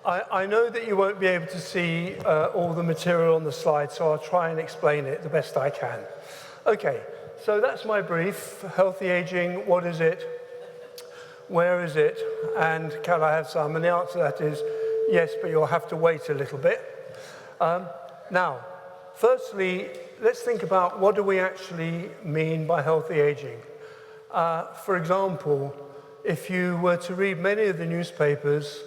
I know that you won't be able to see all the material on the slide, so I'll try and explain it the best I can. Okay, so that's my brief. Healthy aging, what is it? Where is it? And can I have some? And the answer to that is yes, but you'll have to wait a little bit. Now, firstly, let's think about what do we actually mean by healthy aging. For example, if you were to read many of the newspapers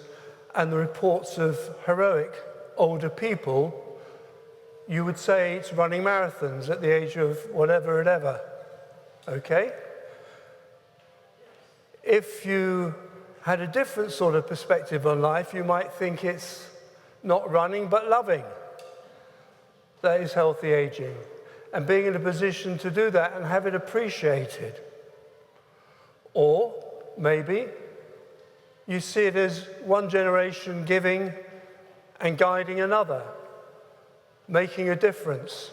and the reports of heroic older people, you would say it's running marathons at the age of whatever and ever, okay? If you had a different sort of perspective on life, you might think it's not running but loving. That is healthy aging, and being in a position to do that and have it appreciated. Or maybe you see it as one generation giving and guiding another, making a difference.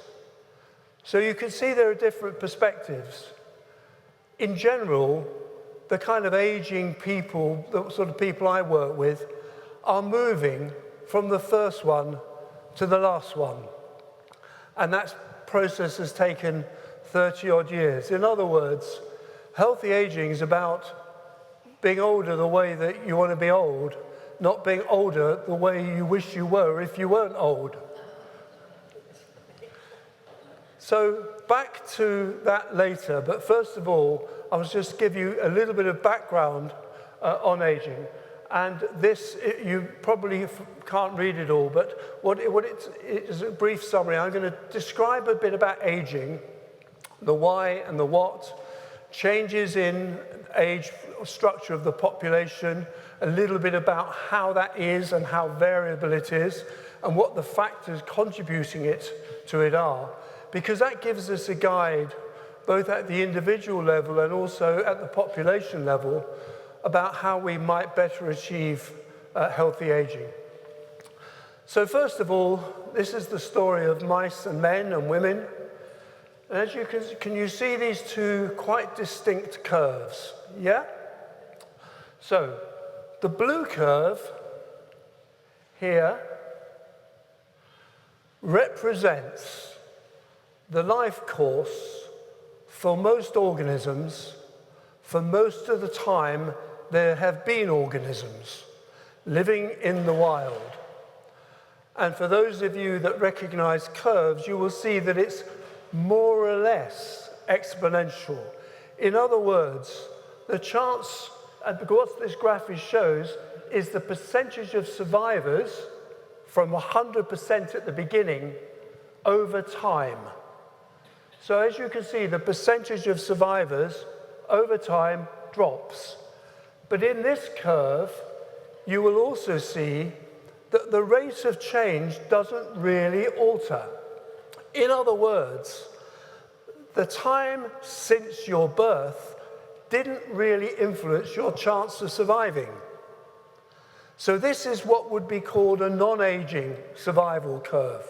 So you can see there are different perspectives. In general, the kind of aging people, the sort of people I work with, are moving from the first one to the last one. And that process has taken 30 odd years. In other words, healthy aging is about being older the way that you want to be old, not being older the way you wish you were if you weren't old. So back to that later, but first of all, I was just give you a little bit of background on aging. And this, you probably can't read it all, but what it is a brief summary. I'm going to describe a bit about aging, the why and the what, changes in age structure of the population, a little bit about how that is and how variable it is, and what the factors contributing to it are, because that gives us a guide, both at the individual level and also at the population level, about how we might better achieve healthy aging. So first of all, this is the story of mice and men and women. And as you can you see these two quite distinct curves? Yeah? So the blue curve here represents the life course for most organisms for most of the time there have been organisms living in the wild. And for those of you that recognize curves, you will see that it's more or less exponential. In other words, the chance, and what this graph shows, is the percentage of survivors from 100% at the beginning over time. So as you can see, the percentage of survivors over time drops. But in this curve, you will also see that the rate of change doesn't really alter. In other words, the time since your birth didn't really influence your chance of surviving. So this is what would be called a non-aging survival curve.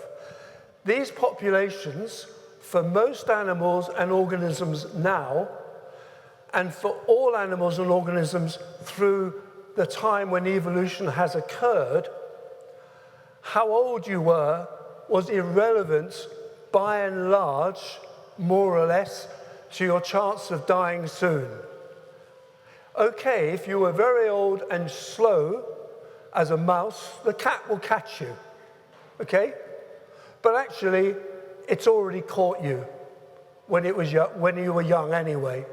These populations, for most animals and organisms now, and for all animals and organisms through the time when evolution has occurred, how old you were was irrelevant by and large, more or less, to your chance of dying soon. Okay, if you were very old and slow as a mouse, the cat will catch you, okay? But actually, it's already caught you when you were young anyway.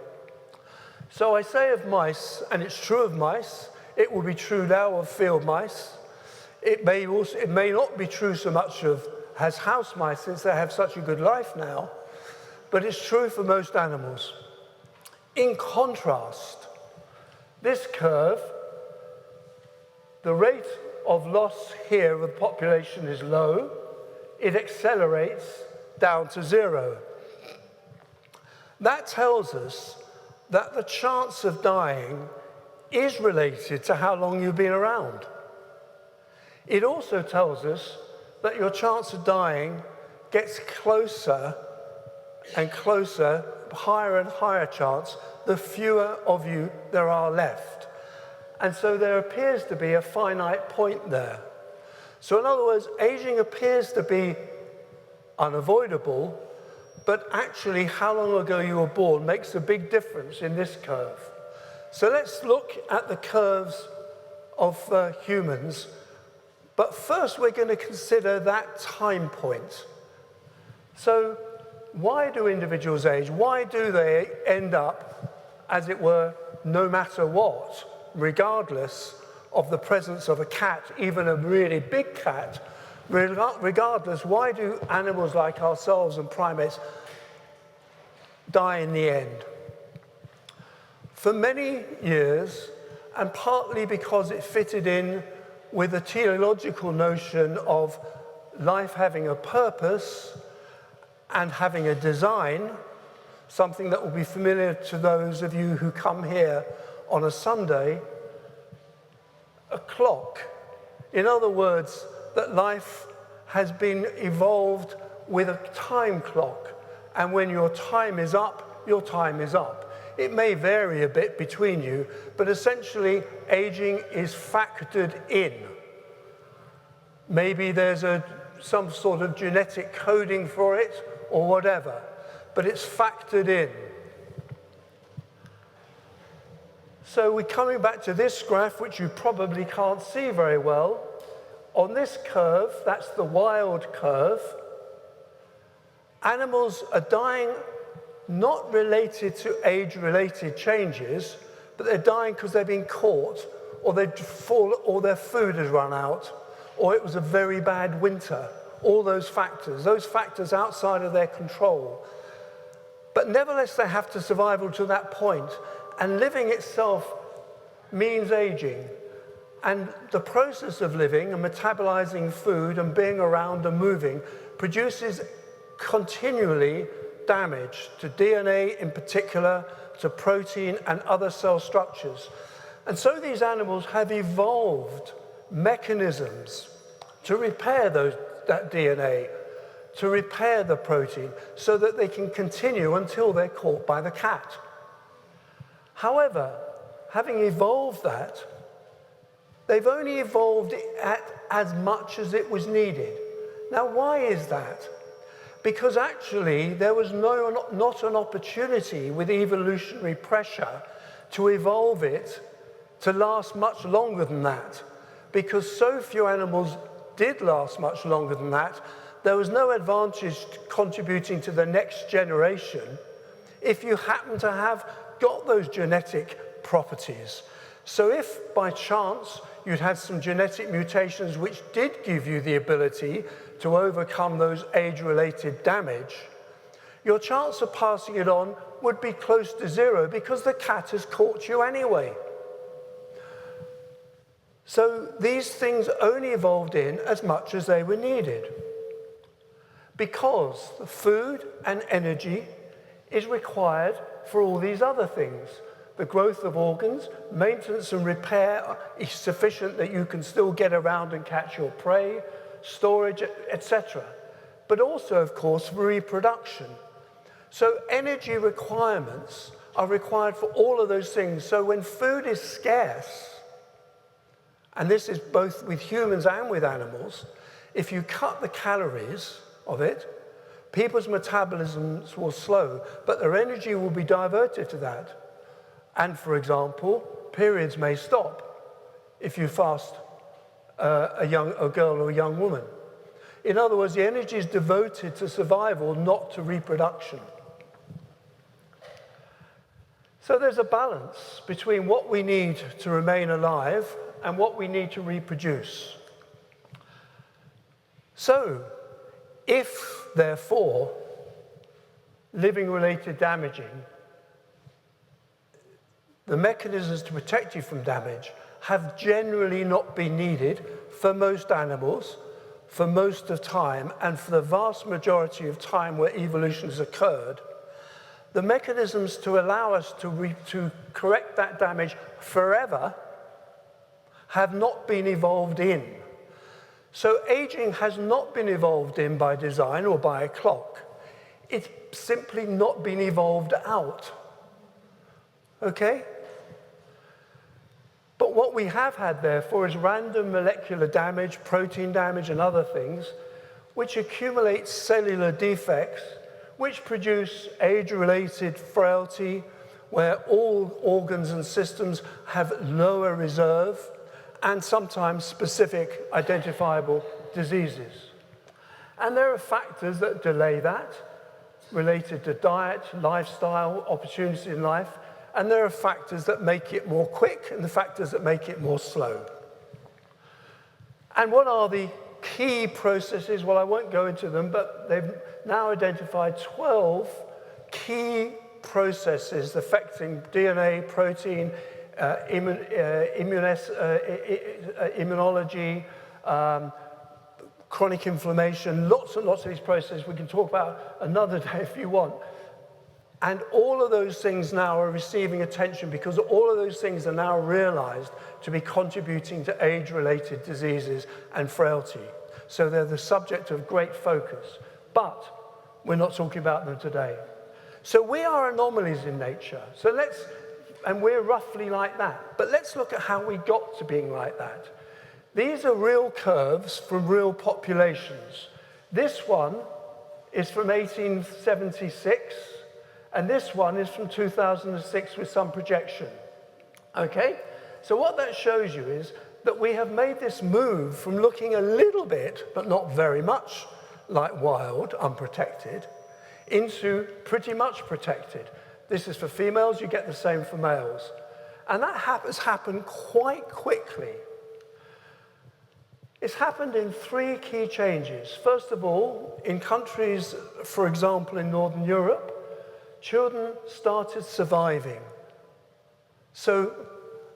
So I say of mice, and it's true of mice, it will be true now of field mice. It may not be true so much of as house mice, since they have such a good life now, but it's true for most animals. In contrast, this curve, the rate of loss here of the population is low. It accelerates down to 0. That tells us that the chance of dying is related to how long you've been around. It also tells us that your chance of dying gets closer and closer, higher and higher chance, the fewer of you there are left. And so there appears to be a finite point there. So in other words, aging appears to be unavoidable, but actually how long ago you were born makes a big difference in this curve. So let's look at the curves of humans, but first we're going to consider that time point. So why do individuals age? Why do they end up, as it were, no matter what, regardless of the presence of a cat, even a really big cat? Regardless, why do animals like ourselves and primates die in the end? For many years, and partly because it fitted in with the teleological notion of life having a purpose and having a design, something that will be familiar to those of you who come here on a Sunday, a clock. In other words, that life has been evolved with a time clock, and when your time is up, your time is up. It may vary a bit between you, but essentially aging is factored in. Maybe there's some sort of genetic coding for it or whatever, but it's factored in. So we're coming back to this graph, which you probably can't see very well. On this curve, that's the wild curve, animals are dying not related to age-related changes, but they're dying because they've been caught, or or their food has run out, or it was a very bad winter. All those factors outside of their control. But nevertheless, they have to survive to that point, and living itself means aging. And the process of living and metabolizing food and being around and moving produces continually damage to DNA in particular, to protein and other cell structures. And so these animals have evolved mechanisms to repair that DNA, to repair the protein, so that they can continue until they're caught by the cat. However, having evolved that, they've only evolved it at as much as it was needed. Now, why is that? Because actually there was not an opportunity with evolutionary pressure to evolve it to last much longer than that. Because so few animals did last much longer than that, there was no advantage contributing to the next generation if you happen to have got those genetic properties. So if by chance you'd had some genetic mutations which did give you the ability to overcome those age-related damage, your chance of passing it on would be close to zero because the cat has caught you anyway. So these things only evolved in as much as they were needed, because the food and energy is required for all these other things. The growth of organs, maintenance and repair is sufficient that you can still get around and catch your prey, storage, etc. But also, of course, for reproduction. So energy requirements are required for all of those things. So when food is scarce, and this is both with humans and with animals, if you cut the calories of it, people's metabolisms will slow, but their energy will be diverted to that. And for example, periods may stop if you fast a girl or a young woman. In other words, the energy is devoted to survival, not to reproduction. So there's a balance between what we need to remain alive and what we need to reproduce. So, if, therefore, living-related damaging, the mechanisms to protect you from damage have generally not been needed for most animals, for most of time, and for the vast majority of time where evolution has occurred, the mechanisms to allow us to correct that damage forever have not been evolved in. So aging has not been evolved in by design or by a clock. It's simply not been evolved out. Okay? But what we have had, therefore, is random molecular damage, protein damage, and other things, which accumulate cellular defects, which produce age-related frailty, where all organs and systems have lower reserve, and sometimes specific identifiable diseases. And there are factors that delay that, related to diet, lifestyle, opportunities in life, and there are factors that make it more quick and the factors that make it more slow. And what are the key processes? Well, I won't go into them, but they've now identified 12 key processes affecting DNA, protein, immunology, chronic inflammation, lots and lots of these processes we can talk about another day if you want. And all of those things now are receiving attention because all of those things are now realized to be contributing to age-related diseases and frailty. So they're the subject of great focus. But we're not talking about them today. So we are anomalies in nature. And we're roughly like that. But let's look at how we got to being like that. These are real curves from real populations. This one is from 1876, and this one is from 2006 with some projection. Okay? So what that shows you is that we have made this move from looking a little bit, but not very much, like wild, unprotected, into pretty much protected. This is for females, you get the same for males. And that has happened quite quickly. It's happened in three key changes. First of all, in countries, for example, in Northern Europe, children started surviving. So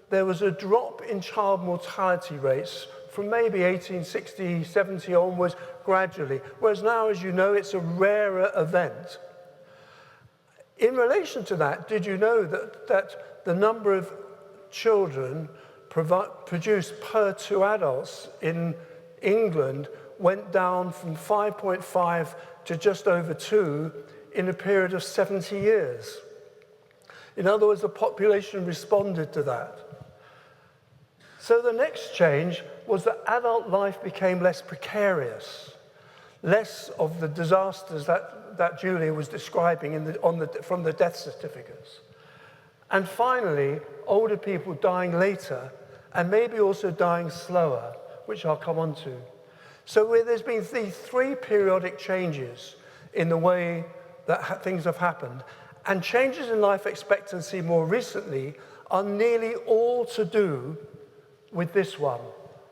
there was a drop in child mortality rates from maybe 1860, 70 onwards, gradually. Whereas now, as you know, it's a rarer event. In relation to that, did you know that the number of children produced per 2 adults in England went down from 5.5 to just over 2 in a period of 70 years? In other words, the population responded to that. So the next change was that adult life became less precarious, less of the disasters that Julia was describing from the death certificates. And finally, older people dying later and maybe also dying slower, which I'll come on to. So there's been these three periodic changes in the way that things have happened. And changes in life expectancy more recently are nearly all to do with this one,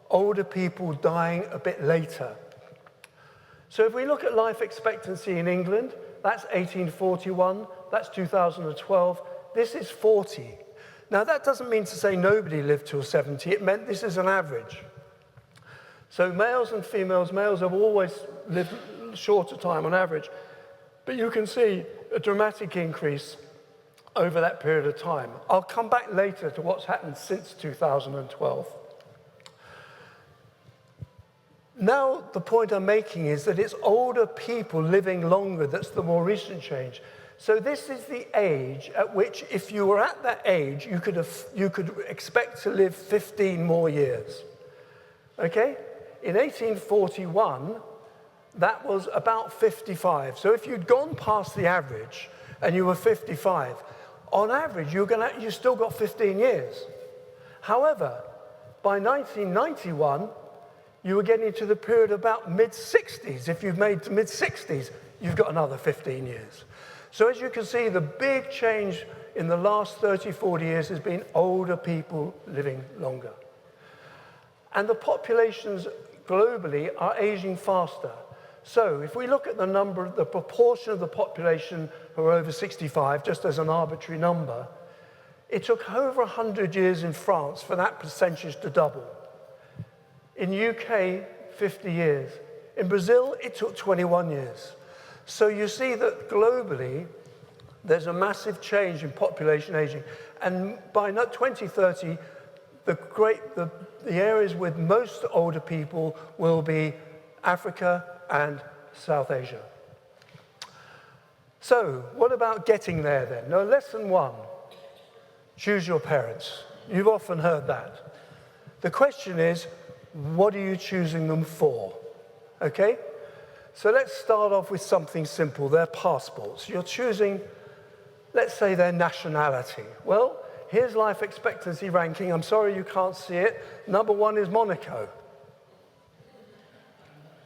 older people dying a bit later. So if we look at life expectancy in England, that's 1841, that's 2012, this is 40. Now that doesn't mean to say nobody lived till 70, it meant this is an average. So males and females, males have always lived shorter time on average, but you can see a dramatic increase over that period of time. I'll come back later to what's happened since 2012. Now, the point I'm making is that it's older people living longer that's the more recent change. So this is the age at which, if you were at that age, you could expect to live 15 more years. Okay? In 1841, that was about 55. So if you'd gone past the average and you were 55, on average, you still got 15 years. However, by 1991, you were getting to the period about mid-60s. If you've made to mid-60s, you've got another 15 years. So as you can see, the big change in the last 30, 40 years has been older people living longer. And the populations globally are aging faster. So if we look at the proportion of the population who are over 65, just as an arbitrary number, it took over 100 years in France for that percentage to double. In UK, 50 years. In Brazil, it took 21 years. So you see that globally, there's a massive change in population aging. And by 2030, the areas with most older people will be Africa and South Asia. So what about getting there then? Now, lesson one, choose your parents. You've often heard that. The question is, what are you choosing them for? Okay? So let's start off with something simple, their passports. You're choosing, let's say, their nationality. Well, here's life expectancy ranking. I'm sorry you can't see it. Number 1 is Monaco.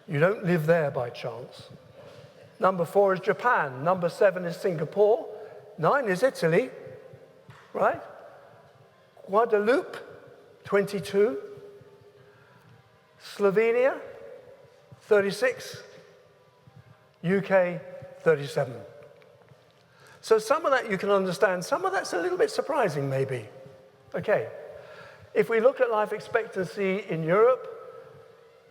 You don't live there by chance. Number 4 is Japan. Number 7 is Singapore. 9 is Italy, right? Guadeloupe, 22. Slovenia, 36. UK, 37. So some of that you can understand. Some of that's a little bit surprising, maybe. Okay. If we look at life expectancy in Europe,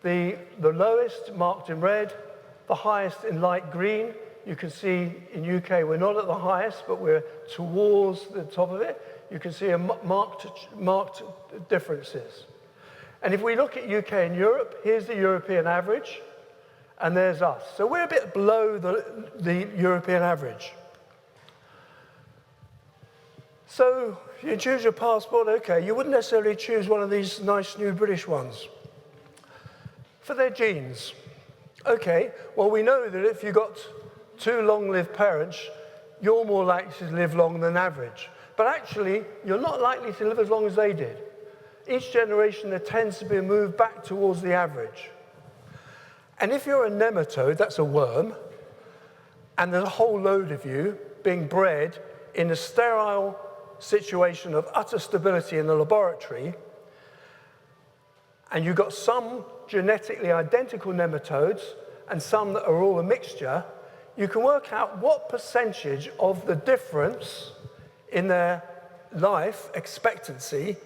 the lowest marked in red, the highest in light green. You can see in UK we're not at the highest, but we're towards the top of it. You can see a marked differences. And if we look at UK and Europe, here's the European average, and there's us. So we're a bit below the European average. So you choose your passport, okay. You wouldn't necessarily choose one of these nice new British ones. For their genes. Okay, well, we know that if you've got 2 long-lived parents, you're more likely to live long than average. But actually, you're not likely to live as long as they did. Each generation, there tends to be a move back towards the average. And if you're a nematode, that's a worm, and there's a whole load of you being bred in a sterile situation of utter stability in the laboratory, and you've got some genetically identical nematodes and some that are all a mixture, you can work out what percentage of the difference in their life expectancy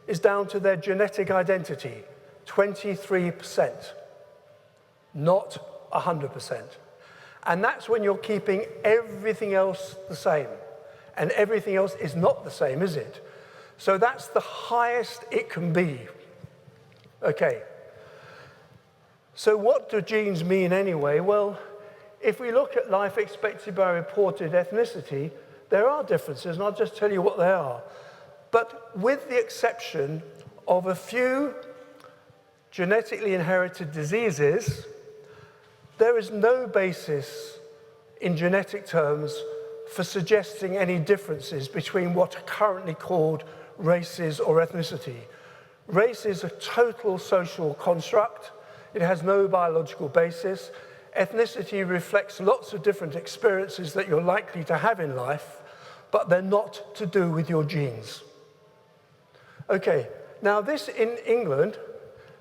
is down to their genetic identity. 23%, not 100%. And that's when you're keeping everything else the same. And everything else is not the same, is it? So that's the highest it can be. Okay. So what do genes mean anyway? Well, if we look at life expectancy by reported ethnicity, there are differences, and I'll just tell you what they are. But with the exception of a few genetically inherited diseases, there is no basis in genetic terms for suggesting any differences between what are currently called races or ethnicity. Race is a total social construct. It has no biological basis. Ethnicity reflects lots of different experiences that you're likely to have in life, but they're not to do with your genes. Okay, now this in England,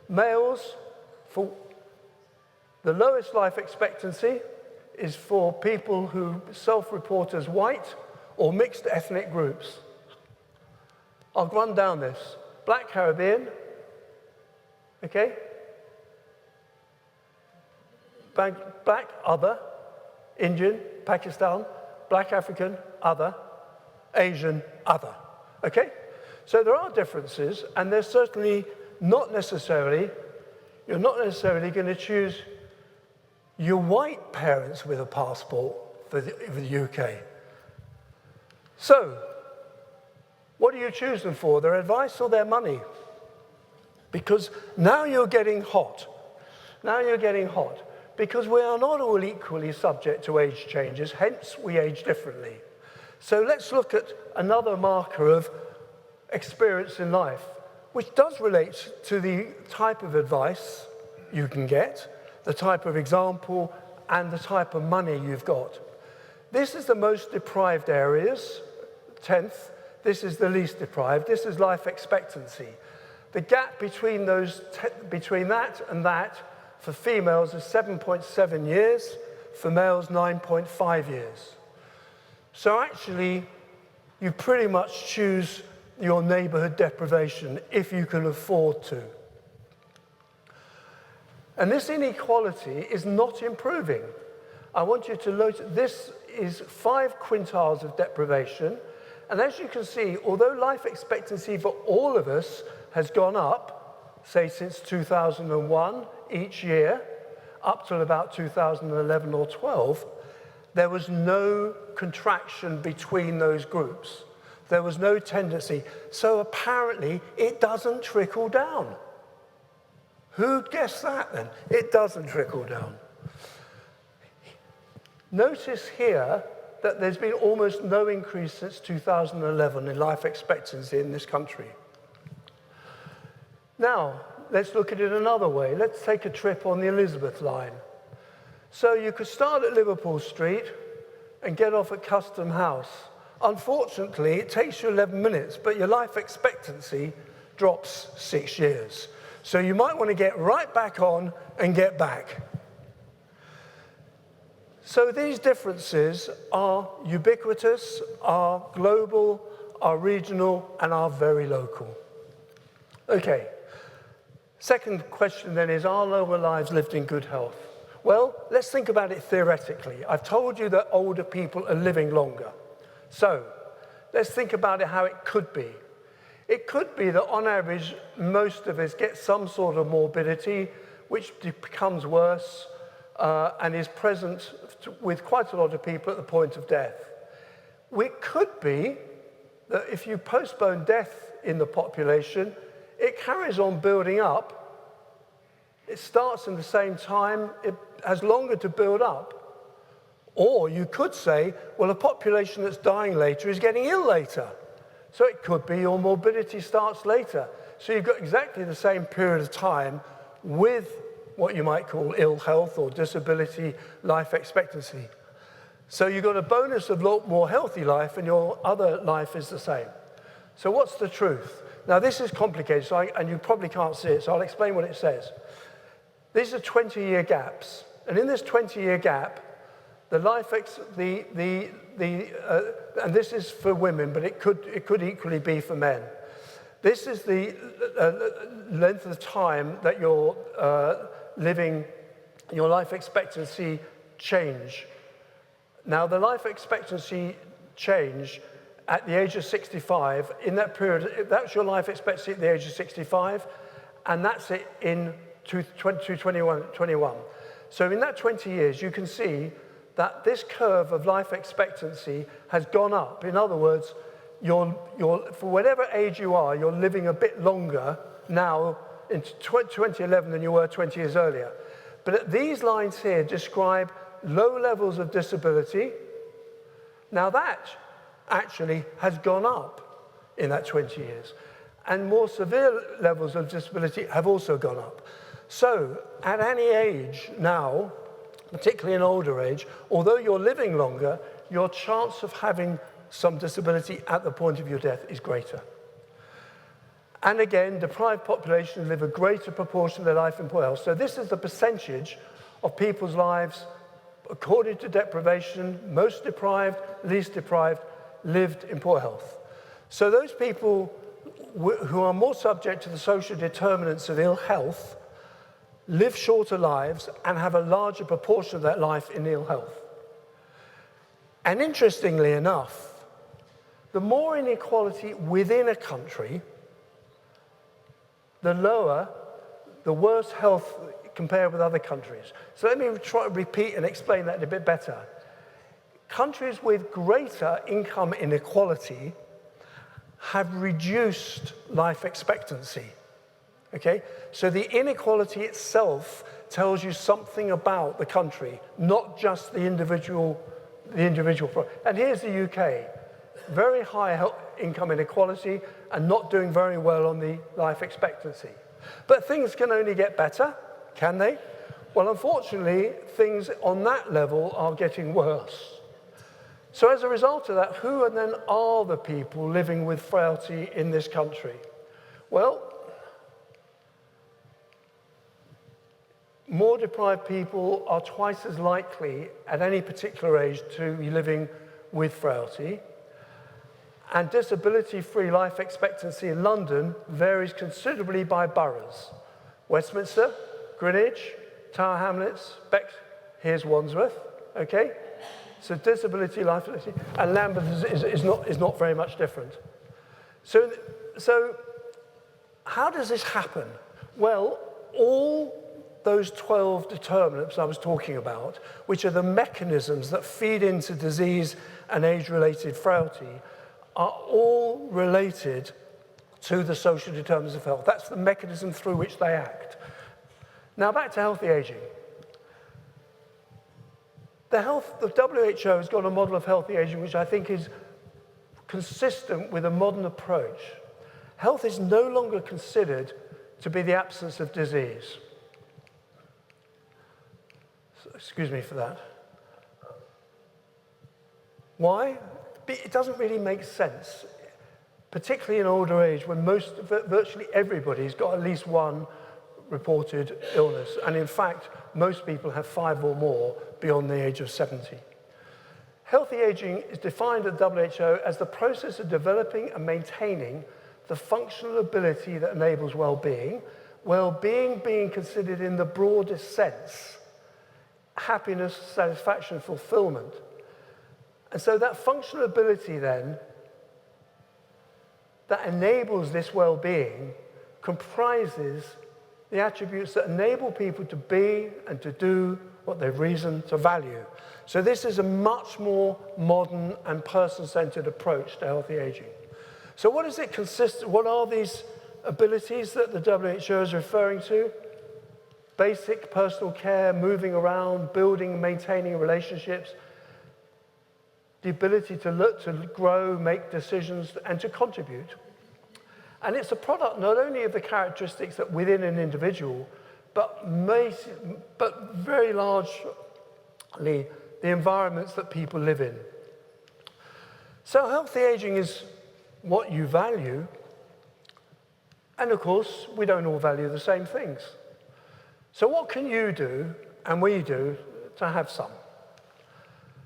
males, for the lowest life expectancy is for people who self-report as white or mixed ethnic groups. I'll run down this. Black Caribbean, okay? Black, other, Indian, Pakistan, Black African, other, Asian, other, okay? So there are differences, and there's certainly not necessarily, you're not necessarily going to choose your white parents with a passport for the UK. So, what do you choose them for? Their advice or their money? Because now you're getting hot. Now you're getting hot. Because we are not all equally subject to age changes, hence we age differently. So let's look at another marker of experience in life, which does relate to the type of advice you can get, the type of example, and the type of money you've got. This is the most deprived areas, 10th. This is the least deprived. This is life expectancy. The gap between between that and that for females is 7.7 years, for males 9.5 years. So actually, you pretty much choose your neighborhood deprivation if you can afford to. And this inequality is not improving. I want you to note this is 5 quintiles of deprivation. And as you can see, although life expectancy for all of us has gone up, say since 2001, each year, up till about 2011 or 12, there was no contraction between those groups. There was no tendency. So apparently it doesn't trickle down. Who'd guess that then? It doesn't trickle down. Notice here that there's been almost no increase since 2011 in life expectancy in this country. Now, let's look at it another way. Let's take a trip on the Elizabeth line. So you could start at Liverpool Street and get off at Custom House. Unfortunately, it takes you 11 minutes, but your life expectancy drops 6 years. So you might want to get right back on and get back. So these differences are ubiquitous, are global, are regional, and are very local. Okay, second question then is, are lower lives lived in good health? Well, let's think about it theoretically. I've told you that older people are living longer. So let's think about it how it could be. It could be that on average, most of us get some sort of morbidity, which becomes worse and is present with quite a lot of people at the point of death. It could be that if you postpone death in the population, it carries on building up. It starts in the same time, it has longer to build up. Or you could say, well, a population that's dying later is getting ill later. So it could be your morbidity starts later. So you've got exactly the same period of time with what you might call ill health or disability life expectancy. So you've got a bonus of more healthy life and your other life is the same. So what's the truth? Now this is complicated, and you probably can't see it, so I'll explain what it says. These are 20-year gaps. And in this 20-year gap, the life and this is for women, but it could equally be for men. This is the length of time that you're living, your life expectancy change. Now, the life expectancy change at the age of 65, in that period, that's your life expectancy at the age of 65, and that's it in 2021. So in that 20 years, you can see that this curve of life expectancy has gone up. In other words, you're, for whatever age you are, you're living a bit longer now in 2011 than you were 20 years earlier. But these lines here describe low levels of disability. Now that actually has gone up in that 20 years. And more severe levels of disability have also gone up. So at any age now, particularly in older age, although you're living longer, your chance of having some disability at the point of your death is greater. And again, deprived populations live a greater proportion of their life in poor health. So this is the percentage of people's lives, according to deprivation, most deprived, least deprived, lived in poor health. So those people who are more subject to the social determinants of ill health live shorter lives and have a larger proportion of that life in ill health. And interestingly enough, the more inequality within a country, the lower, the worse health compared with other countries. So let me try to repeat and explain that a bit better. Countries with greater income inequality have reduced life expectancy. Okay? So the inequality itself tells you something about the country, not just the individual. And here's the UK. Very high income inequality and not doing very well on the life expectancy. But things can only get better, can they? Well, unfortunately, things on that level are getting worse. So as a result of that, who then are the people living with frailty in this country? Well, more deprived people are twice as likely at any particular age to be living with frailty. And disability-free life expectancy in London varies considerably by boroughs. Westminster, Greenwich, Tower Hamlets, here's Wandsworth, okay? So disability, life expectancy, and Lambeth is not very much different. So how does this happen? Well, all those 12 determinants I was talking about, which are the mechanisms that feed into disease and age-related frailty, are all related to the social determinants of health. That's the mechanism through which they act. Now back to healthy aging. The WHO has got a model of healthy aging which I think is consistent with a modern approach. Health is no longer considered to be the absence of disease. Excuse me for that. Why? It doesn't really make sense, particularly in older age when virtually everybody's got at least one reported illness. And in fact, most people have 5 or more beyond the age of 70. Healthy aging is defined at WHO as the process of developing and maintaining the functional ability that enables well-being, well-being being considered in the broadest sense, happiness, satisfaction, fulfillment. And so that functional ability then, that enables this well-being, comprises the attributes that enable people to be and to do what they've reason to value. So this is a much more modern and person-centered approach to healthy aging. So what does it consist of? What are these abilities that the WHO is referring to? Basic personal care, moving around, building and maintaining relationships, the ability to look, to grow, make decisions, and to contribute. And it's a product not only of the characteristics that within an individual, but very largely the environments that people live in. So healthy aging is what you value, and of course, we don't all value the same things. So what can you do, and we do, to have some?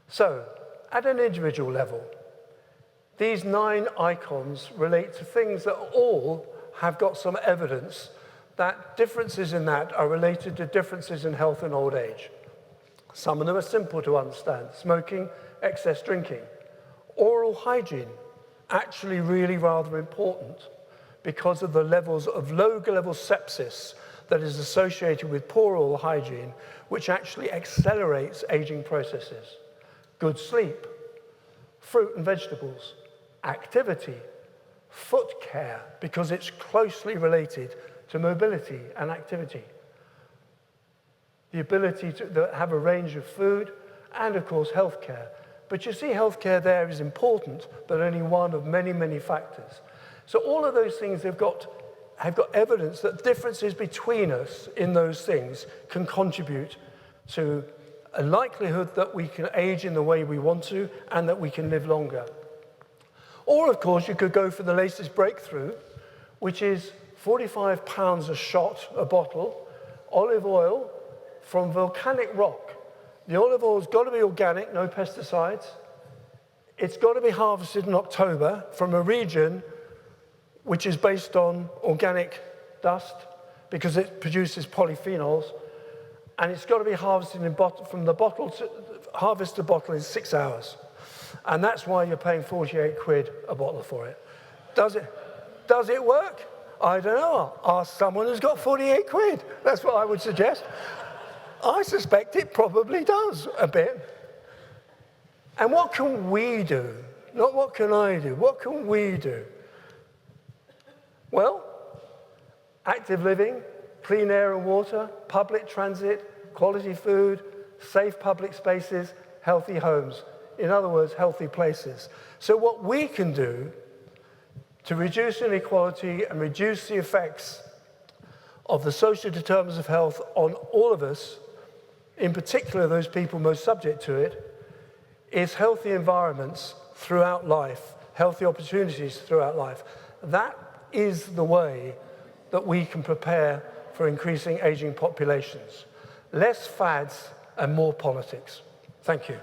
So, at an individual level, these 9 icons relate to things that all have got some evidence that differences in that are related to differences in health and old age. Some of them are simple to understand. Smoking, excess drinking. Oral hygiene, actually really rather important because of the levels of low-level sepsis that is associated with poor oral hygiene, which actually accelerates aging processes. Good sleep, fruit and vegetables, activity, foot care, because it's closely related to mobility and activity. The ability to have a range of food, and of course healthcare. But you see, healthcare there is important, but only one of many, many factors. So all of those things have got evidence that differences between us in those things can contribute to a likelihood that we can age in the way we want to and that we can live longer. Or, of course, you could go for the latest breakthrough, which is £45 a shot, a bottle, olive oil from volcanic rock. The olive oil's got to be organic, no pesticides. It's got to be harvested in October from a region which is based on organic dust because it produces polyphenols. And it's got to be harvested from the bottle to harvest the bottle in 6 hours. And that's why you're paying 48 quid a bottle for it. Does it work? I don't know. Ask someone who's got 48 quid. That's what I would suggest. I suspect it probably does a bit. And what can we do? Not what can I do. What can we do? Well, active living, clean air and water, public transit, quality food, safe public spaces, healthy homes. In other words, healthy places. So what we can do to reduce inequality and reduce the effects of the social determinants of health on all of us, in particular those people most subject to it, is healthy environments throughout life, healthy opportunities throughout life. That is the way that we can prepare for increasing aging populations. Less fads and more politics. Thank you.